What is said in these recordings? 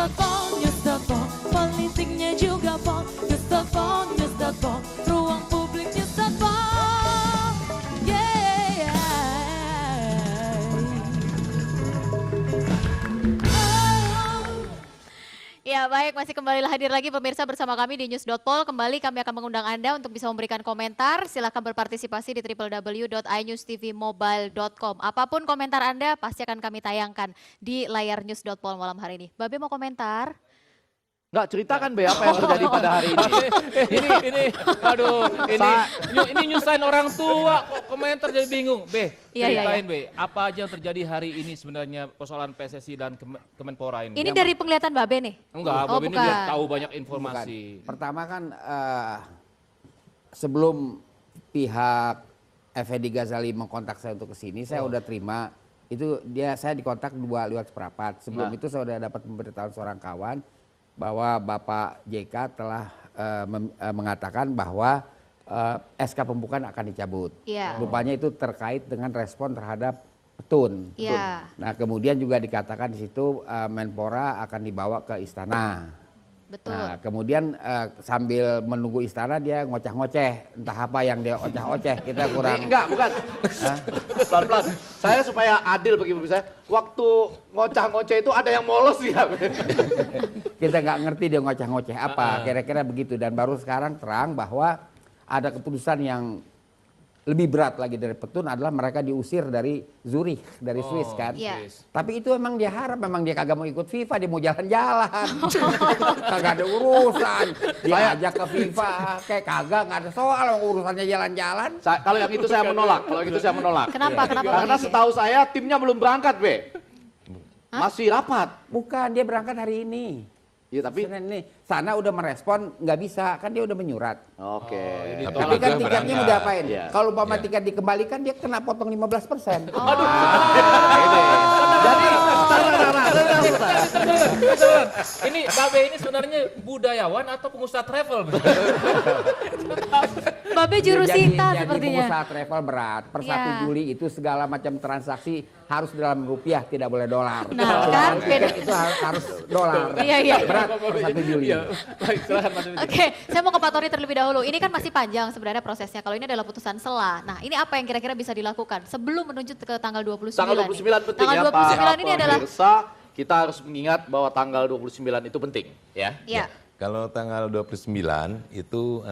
News.com, politiknya juga pol. News.com, ruang publik News.com. Yeah. Ya baik, masih kembali hadir lagi pemirsa bersama kami di News.pol. Kembali kami akan mengundang Anda untuk bisa memberikan komentar. Silahkan berpartisipasi di www.inewstvmobile.com. Apapun komentar Anda pasti akan kami tayangkan di layar News.pol malam hari ini. Babe mau komentar? Nggak, ceritakan Be apa yang terjadi pada hari ini. ini nyusahin orang tua kok komentar jadi bingung. Be, ceritain Be, apa aja yang terjadi hari ini sebenarnya persoalan PSSI dan Kemenpora ini. Ini dari penglihatan Babe nih? Enggak, Babe ini biar tahu banyak informasi. Bukan. Pertama kan sebelum pihak Effendi Ghazali mengkontak saya untuk kesini, saya udah terima. Itu saya dikontak lewat seprapat. Sebelum itu saya udah dapat pemberitahuan seorang kawan bahwa Bapak JK telah mengatakan bahwa SK pembukaan akan dicabut. Rupanya itu terkait dengan respon terhadap Petun. Nah kemudian juga dikatakan di situ Menpora akan dibawa ke istana. Betul. Nah kemudian sambil menunggu istana dia ngoceh-ngoceh, entah apa yang dia oceh-oceh, kita kurang. Enggak, bukan. Pelan-pelan. Saya supaya adil bagi saya, waktu ngoceh-ngoceh itu ada yang molos ya. Kita nggak ngerti dia ngoceh-ngoceh apa, kira-kira begitu. Dan baru sekarang terang bahwa ada keputusan yang lebih berat lagi dari Petun adalah mereka diusir dari Zurich, dari Swiss kan. Tapi itu memang dia harap, memang dia kagak mau ikut FIFA, dia mau jalan-jalan. Kagak ada urusan, dia ajak ke FIFA, kayak kagak, nggak ada soal urusannya jalan-jalan. Kalau yang itu saya menolak, Kenapa? Karena setahu saya timnya belum berangkat Be. Masih rapat. Bukan, dia berangkat hari ini. Iya tapi sana udah merespon nggak bisa kan dia udah menyurat. Oke. Tapi kan tiketnya mau diapain? Kalau umpama tiket dikembalikan dia kena potong 15%. Jadi Ini Babe ini sebenarnya budayawan atau pengusaha travel? Babe jurusita jadi sepertinya. pengusaha travel berat. Per 1 Juli itu segala macam transaksi harus dalam rupiah, tidak boleh dolar. Nah, kan beda. Itu harus dolar. Iya. Berat per 1 Juli. Baik, silakan Mas. Oke, saya mau ke Pak Tori terlebih dahulu. Ini kan masih panjang sebenarnya prosesnya. Kalau ini adalah putusan sela. Nah, ini apa yang kira-kira bisa dilakukan sebelum menuju ke tanggal 29? tanggal 29 penting tanggal ya 29 ini adalah pemirsa, kita harus mengingat bahwa tanggal 29 itu penting ya. ya. Kalau tanggal 29 itu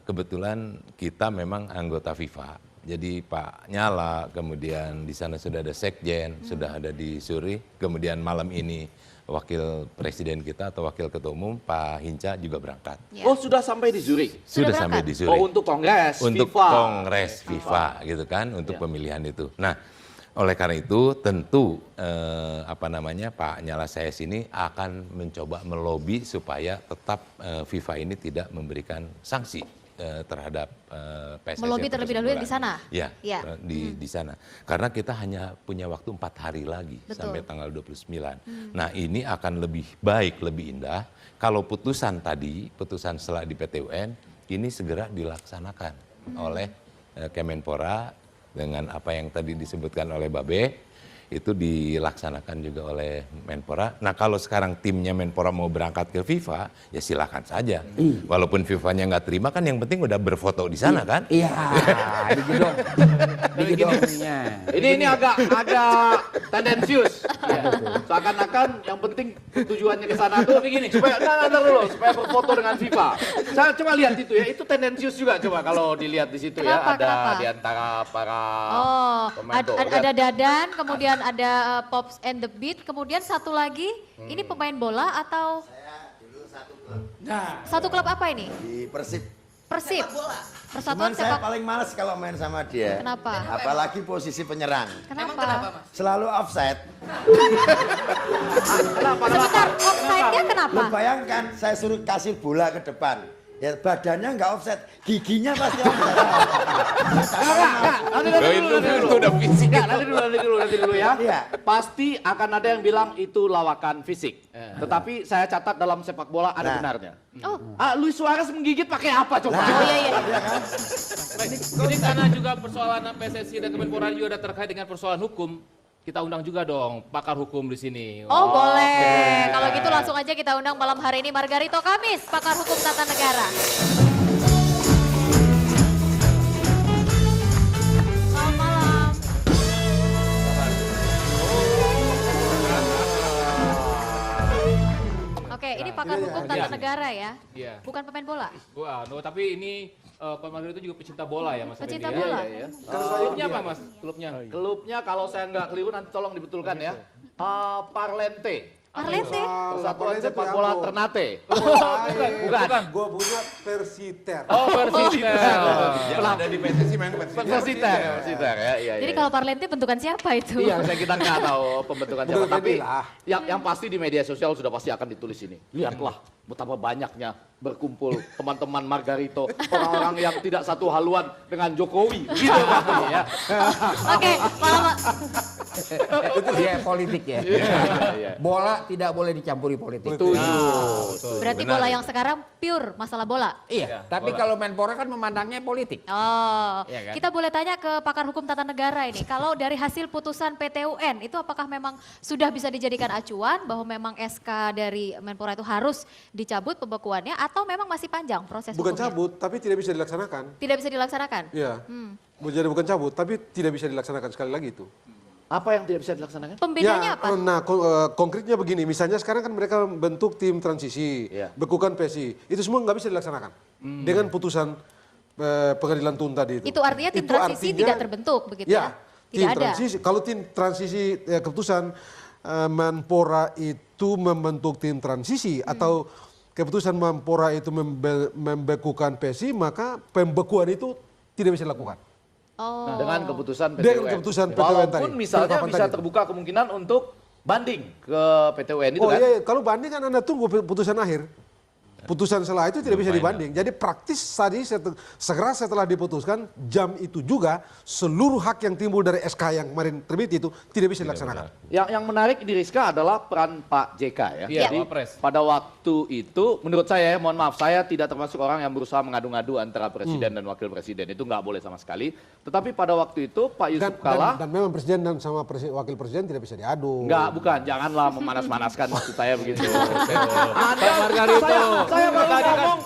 kebetulan kita memang anggota FIFA. Jadi Pak Nyala, kemudian di sana sudah ada Sekjen, sudah ada di Zurich, kemudian malam ini Wakil Presiden kita atau Wakil Ketua Umum Pak Hinca juga berangkat. Oh sudah sampai di Zurich? Sudah sampai di Zurich. Oh untuk kongres untuk FIFA. Kongres FIFA gitu kan, untuk pemilihan itu. Nah oleh karena itu tentu Pak Nyala Sayes ini akan mencoba melobi supaya tetap FIFA ini tidak memberikan sanksi terhadap PSSI. Melobi terlebih dahulu di sana? Ya, di sana. Karena kita hanya punya waktu 4 hari lagi sampai tanggal 29. Nah ini akan lebih baik, lebih indah kalau putusan setelah di PT UN, ini segera dilaksanakan oleh Kemenpora dengan apa yang tadi disebutkan oleh Babe. Itu dilaksanakan juga oleh Menpora. Nah kalau sekarang timnya Menpora mau berangkat ke FIFA, ya silakan saja. Walaupun FIFA-nya nggak terima kan yang penting udah berfoto di sana kan? Iya, di gedongnya. Ini agak tendensius. Seakan-akan yang penting tujuannya ke sana tuh begini, supaya supaya berfoto dengan FIFA. Saya coba lihat itu ya, itu tendensius juga coba kalau dilihat di situ. Kenapa? Ada di antara para pemain tuh. Ada Dadan, kemudian ada Pops and the Beat, kemudian satu lagi, ini pemain bola atau? Saya dulu satu klub. Satu klub apa ini? Di Persib. Persib. Persatuan Cuman saya sepak. paling males kalau main sama dia. Kenapa? Apalagi posisi penyerang. Kenapa? Selalu offside. Sebentar, offside-nya kenapa? Lu bayangkan saya suruh kasih bola ke depan. Ya badannya nggak offset, giginya pasti offset. Nanti dulu ya. Iya. Pasti akan ada yang bilang itu lawakan fisik. Tetapi saya catat dalam sepak bola ada benarnya. Luis Suarez menggigit pakai apa coba? Ini karena juga persoalan PSSI dan Kemenpora juga ada terkait dengan persoalan hukum. kita undang juga dong pakar hukum di sini. Oh boleh, kalau gitu langsung aja kita undang malam hari ini Margarito Kamis, pakar hukum tata negara. Selamat malam. Oke, ini pakar hukum tata negara ya, Iya. bukan pemain bola. Wah, no, tapi ini Pak Margarito juga pecinta bola ya Mas Pecinta Effendi, bola. ya? Klubnya apa Mas? Klubnya? Klubnya kalau saya nggak keliru nanti tolong dibetulkan ya. Parlente. Parlente. Persatuan Sepak Bola Ternate. Bukan. Gue punya Persiter. Oh, Persiter. Yang ada di PSSI main Persiter ya. Iya. Jadi kalau Parlente bentukan siapa itu? Iya, kita nggak tahu pembentukan siapa, Bukan tapi inilah. yang pasti di media sosial sudah pasti akan ditulis ini. Lihatlah betapa banyaknya berkumpul teman-teman Margarito, orang-orang yang tidak satu haluan dengan Jokowi, gitu ya. Oke, malam Itu dia politik ya. Iya. Bola tidak boleh dicampuri politik. berarti bola yang sekarang pure masalah bola. Iya, tapi kalau Menpora kan memandangnya politik. Oh, Iya kan? kita boleh tanya ke pakar hukum tata negara ini. Kalau dari hasil putusan PT UN itu apakah memang sudah bisa dijadikan acuan bahwa memang SK dari Menpora itu harus dicabut pembekuannya atau memang masih panjang proses Bukan hukumnya? cabut, tapi tidak bisa dilaksanakan. Tidak bisa dilaksanakan? Iya. Jadi bukan cabut, tapi tidak bisa dilaksanakan sekali lagi itu. Apa yang tidak bisa dilaksanakan? Pembedanya apa? Nah, konkretnya begini, misalnya sekarang kan mereka bentuk tim transisi, Iya. bekukan PSI, itu semua nggak bisa dilaksanakan dengan putusan pengadilan tun tadi itu. Itu artinya tim transisi tidak terbentuk begitu ya? Tidak tim ada? transisi, kalau tim transisi keputusan Menpora itu membentuk tim transisi atau keputusan Menpora itu membekukan PSI, maka pembekuan itu tidak bisa dilakukan. Oh. Dengan keputusan PT Dengan UN. keputusan PT UN Walaupun tadi. misalnya Penetapan bisa tadi itu. terbuka kemungkinan untuk banding ke PT UN itu Oh kan? iya, kalau banding kan Anda tunggu putusan akhir. Putusan setelah itu tidak bisa dibanding. Jadi praktis tadi segera setelah diputuskan, jam itu juga seluruh hak yang timbul dari SK yang kemarin terbit itu tidak bisa dilaksanakan. Yang menarik di Rizka adalah peran Pak JK ya. Iya, Jadi Wapres. pada waktu itu menurut saya ya, mohon maaf saya tidak termasuk orang yang berusaha mengadu-ngadu antara presiden dan wakil presiden. Itu nggak boleh sama sekali. Tetapi pada waktu itu Pak Yusuf Kalla Dan memang presiden dan sama wakil presiden tidak bisa diadu. Enggak, bukan. Janganlah memanas-manaskan maksud saya begitu. Pak Margarito. Saya baru Tadi kan ngomong.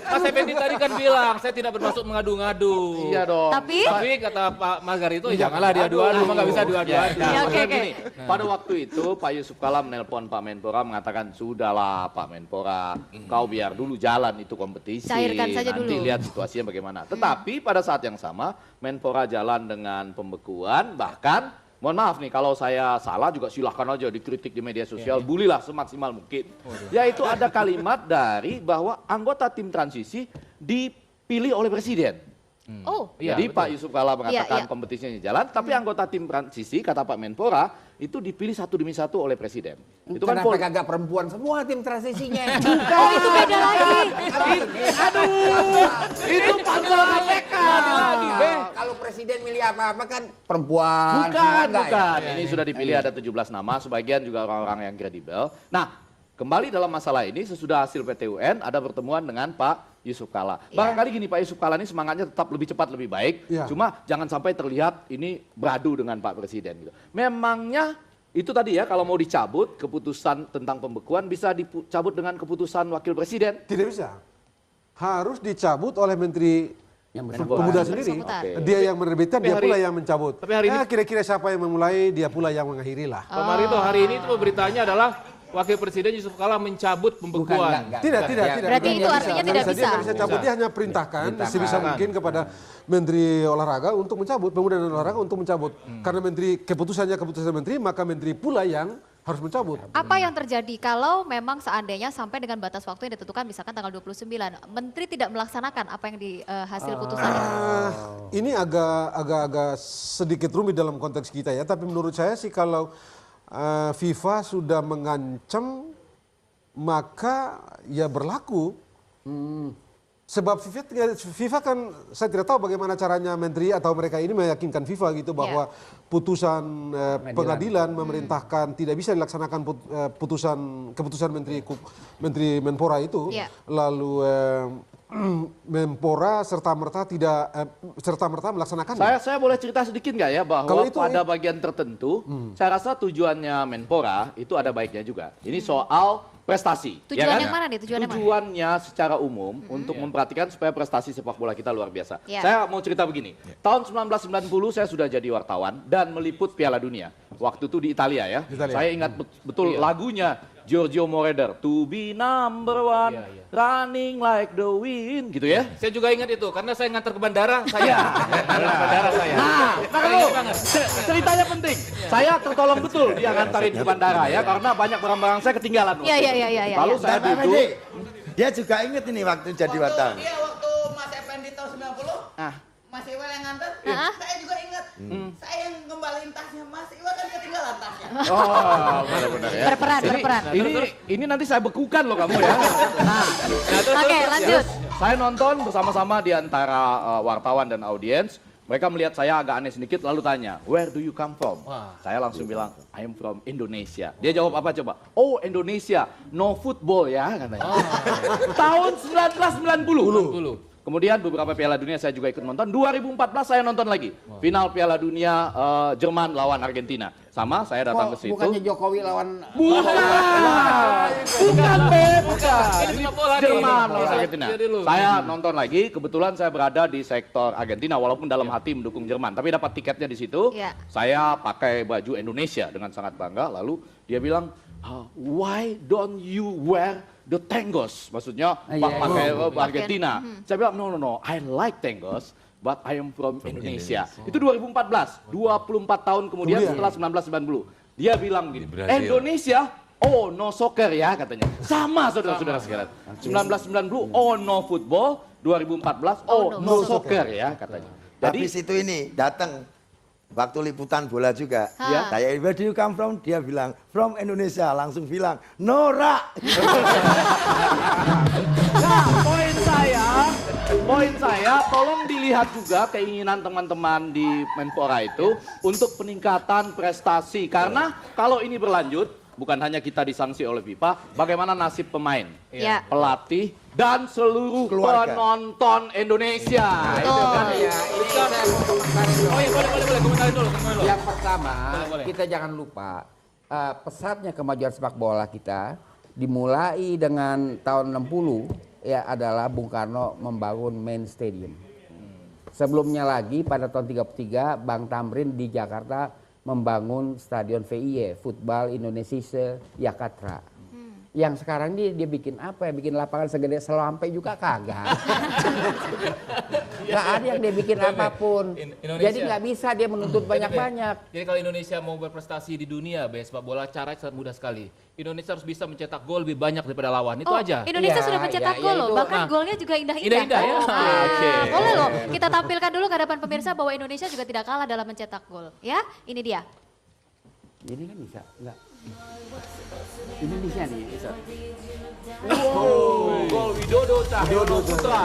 Mas Effendi tadi kan bilang saya tidak bermaksud mengadu-ngadu. Iya dong. Tapi kata Pak Margarito janganlah diadu-adu, memang nggak bisa diadu-adu. Ya, oke, Maksudnya oke. gini, pada waktu itu Pak Yusuf Kalla menelpon Pak Menpora mengatakan sudahlah Pak Menpora, kau biar dulu jalan itu kompetisi. Cairkan saja nanti dulu. lihat situasinya bagaimana. Tetapi pada saat yang sama Menpora jalan dengan pembekuan, bahkan mohon maaf nih kalau saya salah juga silahkan aja dikritik di media sosial, bulilah semaksimal mungkin. Yaitu ada kalimat dari bahwa anggota tim transisi dipilih oleh presiden. Oh, Iya, Jadi betul. Pak Yusuf Kalla mengatakan Iya. kompetisinya jalan, tapi anggota tim transisi kata Pak Menpora itu dipilih satu demi satu oleh presiden. Itu kan Kenapa kagak perempuan semua tim transisinya? oh itu beda lagi. itu pasal KPK. Kalau presiden milih apa-apa kan perempuan. Bukan, enggak ya? bukan. Ini sudah dipilih ada 17 nama, sebagian juga orang-orang yang kredibel. Nah, kembali dalam masalah ini sesudah hasil PT UN ada pertemuan dengan Pak Yusuf Kalla. Barangkali gini Pak Yusuf Kalla ini semangatnya tetap lebih cepat lebih baik. Iya. Cuma jangan sampai terlihat ini beradu dengan Pak Presiden gitu. Memangnya itu tadi ya kalau mau dicabut keputusan tentang pembekuan bisa dicabut dengan keputusan Wakil Presiden. Tidak bisa. Harus dicabut oleh Menteri Yang Pemuda bersangkutan. sendiri. Bersangkutan. Dia yang menerbitkan, Tapi dia hari- pula yang mencabut. tapi hari ini- kira-kira siapa yang memulai, dia pula yang mengakhiri lah. Pak Margarito hari ini itu beritanya adalah Wakil Presiden Yusuf Kalla mencabut pembekuan. enggak. Tidak. Berarti itu artinya tidak Dia bisa. nggak bisa cabut, dia hanya perintahkan sebisa mungkin kepada Menteri Olahraga untuk mencabut, Pemuda dan Olahraga untuk mencabut. Karena Menteri keputusan Menteri, maka Menteri pula yang harus mencabut. Apa yang terjadi kalau memang seandainya sampai dengan batas waktu yang ditentukan misalkan tanggal 29, Menteri tidak melaksanakan apa yang di hasil putusan itu? Ini agak sedikit rumit dalam konteks kita ya, tapi menurut saya sih kalau FIFA sudah mengancam maka ya berlaku. Sebab FIFA kan saya tidak tahu bagaimana caranya menteri atau mereka ini meyakinkan FIFA gitu bahwa putusan pengadilan memerintahkan tidak bisa dilaksanakan keputusan Menteri Menpora itu, lalu Menpora serta merta melaksanakannya. Saya boleh cerita sedikit nggak ya bahwa pada bagian tertentu, saya rasa tujuannya Menpora itu ada baiknya juga. Ini soal prestasi. Tujuan ya kan? yang mana nih? Tujuannya secara umum untuk memperhatikan supaya prestasi sepak bola kita luar biasa. Saya mau cerita begini. Tahun 1990 saya sudah jadi wartawan dan meliput Piala Dunia. Waktu itu di Italia ya. Saya ingat betul lagunya Giorgio Moroder, To Be Number One, Running Like the Wind, gitu ya. Saya juga ingat itu karena saya ngantar ke bandara, saya. Bandara saya. Nah, ceritanya penting. Saya tertolong betul dia ngantarin ke bandara ya karena banyak barang-barang saya ketinggalan. Iya. Lalu saya duduk. Dia juga inget ini waktu jadi wartawan. Iya, waktu Mas Effendi tahun 90. Mas Iwa yang nganter, saya juga ingat. Saya yang ngembaliin tasnya, Mas Iwa kan ketinggalan tasnya. Oh, benar-benar ya. Berperan. Ini nanti saya bekukan loh kamu ya. Oke, lanjut. Saya nonton bersama-sama di antara wartawan dan audiens. Mereka melihat saya agak aneh sedikit lalu tanya, where do you come from? Saya langsung bilang, I am from Indonesia. Dia jawab apa coba? Oh, Indonesia, no football ya katanya. Tahun 1990. Kemudian beberapa Piala Dunia saya juga ikut nonton. 2014 saya nonton lagi. Final Piala Dunia Jerman lawan Argentina. Sama, saya datang ke situ. Bukannya Jokowi lawan... Bukan, Ini sepak bola Jerman lawan Argentina. Saya nonton lagi, kebetulan saya berada di sektor Argentina walaupun dalam hati mendukung Jerman. Tapi dapat tiketnya di situ. Saya pakai baju Indonesia dengan sangat bangga. Lalu dia bilang, why don't you wear the tangos? Maksudnya pakai Argentina. Saya bilang, no, I like tangos. But I am from Indonesia. Itu 2014, 24 tahun kemudian setelah 1990. Dia bilang gini, Indonesia, oh no soccer ya katanya. Sama saudara-saudara sekalian. 1990, oh no football. 2014, oh no soccer ya katanya. Jadi habis itu ini datang waktu liputan bola juga. Saya where do you come from? Dia bilang from Indonesia. Langsung bilang Nora. Nah, poin saya, tolong dilihat juga keinginan teman-teman di Menpora itu untuk peningkatan prestasi. Karena kalau ini berlanjut, bukan hanya kita disanksi oleh FIFA, bagaimana nasib pemain, pelatih, dan seluruh penonton Indonesia. Itu kan ya, ini saya mau komentarin dulu. Oh iya, boleh, komentarin dulu. Yang pertama, Boleh. kita jangan lupa pesatnya kemajuan sepak bola kita dimulai dengan tahun 60 ya adalah Bung Karno membangun main stadium. Sebelumnya lagi pada tahun 33 Bang Tamrin di Jakarta membangun stadion VIE, Football Indonesia Jakarta. Yang sekarang dia bikin apa ya? Bikin lapangan segede selampe juga kagak. Nggak ada yang dia bikin apapun. Jadi nggak bisa dia menuntut banyak-banyak. Jadi kalau Indonesia mau berprestasi di dunia, sepak bola caranya sangat mudah sekali. Indonesia harus bisa mencetak gol lebih banyak daripada lawan, itu aja. Indonesia sudah mencetak gol loh, bahkan golnya juga indah-indah. Indah-indah ya. Boleh loh, kita tampilkan dulu ke hadapan pemirsa bahwa Indonesia juga tidak kalah dalam mencetak gol. Ya, ini dia. Ini kan bisa, enggak. Indonesia nih. Gol Widodo Cahyono Putra.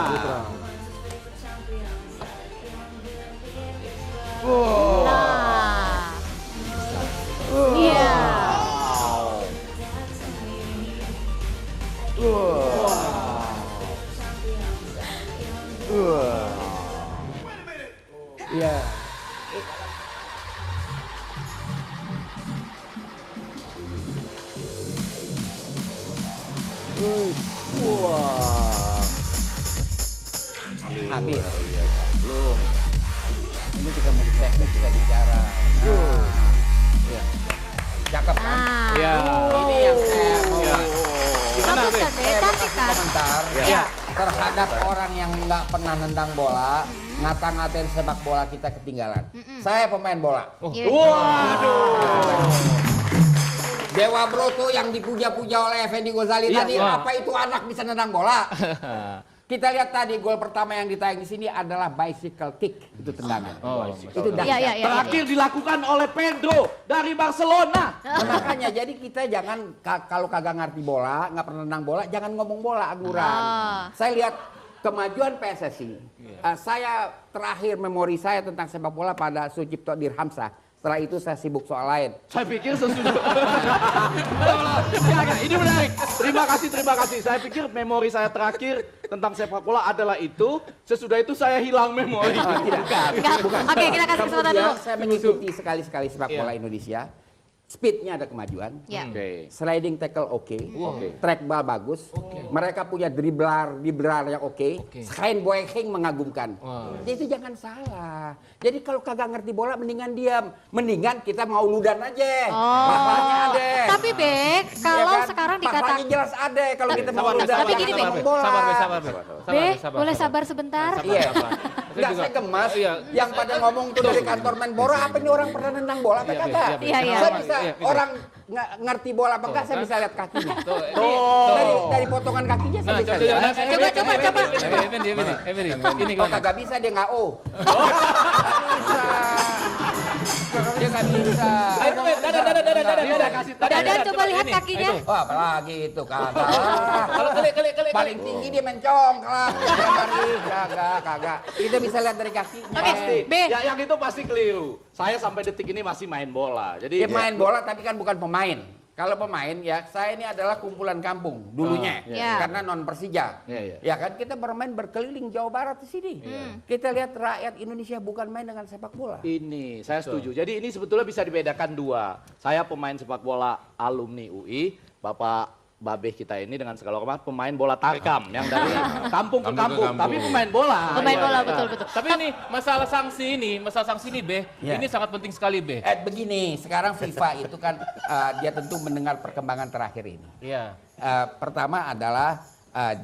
Nah. Iya. Iya. Wah. Habis. Belum. Ini juga mau teknik kita bicara. Iya. Cakep kan? Iya. Ini yang saya mau Bagus kan, cantik kan? komentar terhadap orang yang nggak pernah nendang bola, ngata-ngatain sepak bola kita ketinggalan. Saya pemain bola. Waduh. Dewa Broto yang dipuja-puja oleh Effendi Ghazali tadi, apa itu anak bisa nendang bola? Kita lihat tadi gol pertama yang ditayang di sini adalah bicycle kick, itu tendangan. Itu dahsyat. Terakhir dilakukan oleh Pedro dari Barcelona. Makanya jadi kita jangan kalau kagak ngerti bola, nggak pernah nendang bola, jangan ngomong bola angguran. Saya lihat kemajuan PSSI. Saya terakhir memori saya tentang sepak bola pada Sucipto Dirhamsyah. Setelah itu saya sibuk soal lain. Saya pikir sesudah. Ini menarik. Terima kasih. Saya pikir memori saya terakhir tentang sepak bola adalah itu. Sesudah itu saya hilang memori. Bukan. Oke, kita kasih kesempatan dulu. Saya mengikuti sekali-sekali sepak bola Indonesia. Speednya ada kemajuan, Ya. sliding tackle oke, track ball bagus, mereka punya driblar yang oke, Hein Boateng mengagumkan. Jadi itu jangan salah. Jadi kalau kagak ngerti bola mendingan diam, mendingan kita mau ludan aja. Pahalanya ada. Tapi Bek, kalau sekarang dikatakan pahalanya jelas ada kalau kita mau ludan. Tapi gini, Bek. Sabar. Bek, boleh sabar sebentar? Iya. Enggak, saya gemas yang pada ngomong tuh dari kantor Menpora, apa ini orang pernah nendang bola apa kagak? Iya. Saya bisa orang ngerti bola apa enggak, saya bisa lihat kakinya. Dari potongan kakinya saya bisa lihat. Coba. Ini Kalau kagak bisa dia nggak Dia nggak bisa. Dadan coba lihat kakinya. Wah, apalagi itu kagak. Paling tinggi dia mencongklak. Kagak. Kita bisa lihat dari kakinya. Pasti. B. Ya, yang itu pasti keliru. Saya sampai detik ini masih main bola. Jadi Dia main bola tapi kan bukan pemain. Kalau pemain ya, saya ini adalah kumpulan kampung dulunya, karena non Persija. Ya kan kita bermain berkeliling Jawa Barat di sini. Kita lihat rakyat Indonesia bukan main dengan sepak bola. Ini saya setuju. Jadi ini sebetulnya bisa dibedakan dua. Saya pemain sepak bola alumni UI, Bapak Babeh kita ini dengan segala hormat pemain bola tarkam yang dari kampung ke kampung, tapi pemain bola. Pemain bola betul. Tapi ini masalah sanksi ini, Beh, ini sangat penting sekali, Beh. Begini, sekarang FIFA itu kan dia tentu mendengar perkembangan terakhir ini. Iya. Pertama adalah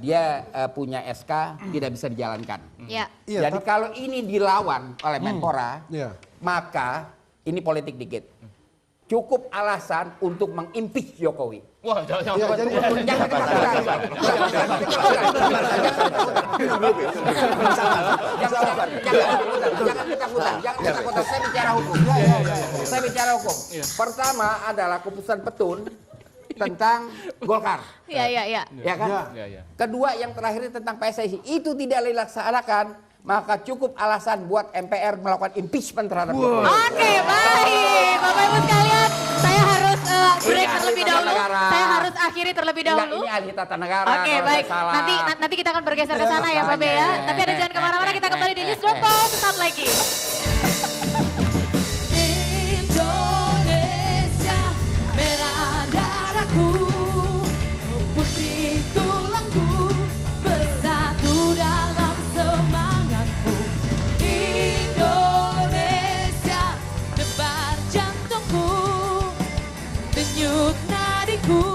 dia punya SK tidak bisa dijalankan. Ya. Jadi kalau ini dilawan oleh Menpora, maka ini politik dikit. Cukup alasan untuk mengimpeach Jokowi. Wah, jangan ketakutan. Saya bicara hukum. Pertama adalah keputusan Petun tentang Golkar. Iya. Ya kan? Kedua yang terakhir tentang PSSI itu tidak dilaksanakan, maka cukup alasan buat MPR melakukan impeachment terhadap Jokowi. Oke, baik. Bapak Ibu sekalian, saya harus break terlebih dahulu. Saya harus akhiri terlebih dahulu. Ini ahli tata negara. Oke, baik. Nanti kita akan bergeser ke sana ya, Pak Be ya. Tapi ada jangan kemana-mana, kita kembali di Newsroom sesaat lagi. Indonesia, merah darahku, putih tulangku, bersatu dalam semangatku. Indonesia, debar jantungku, denyut nadiku.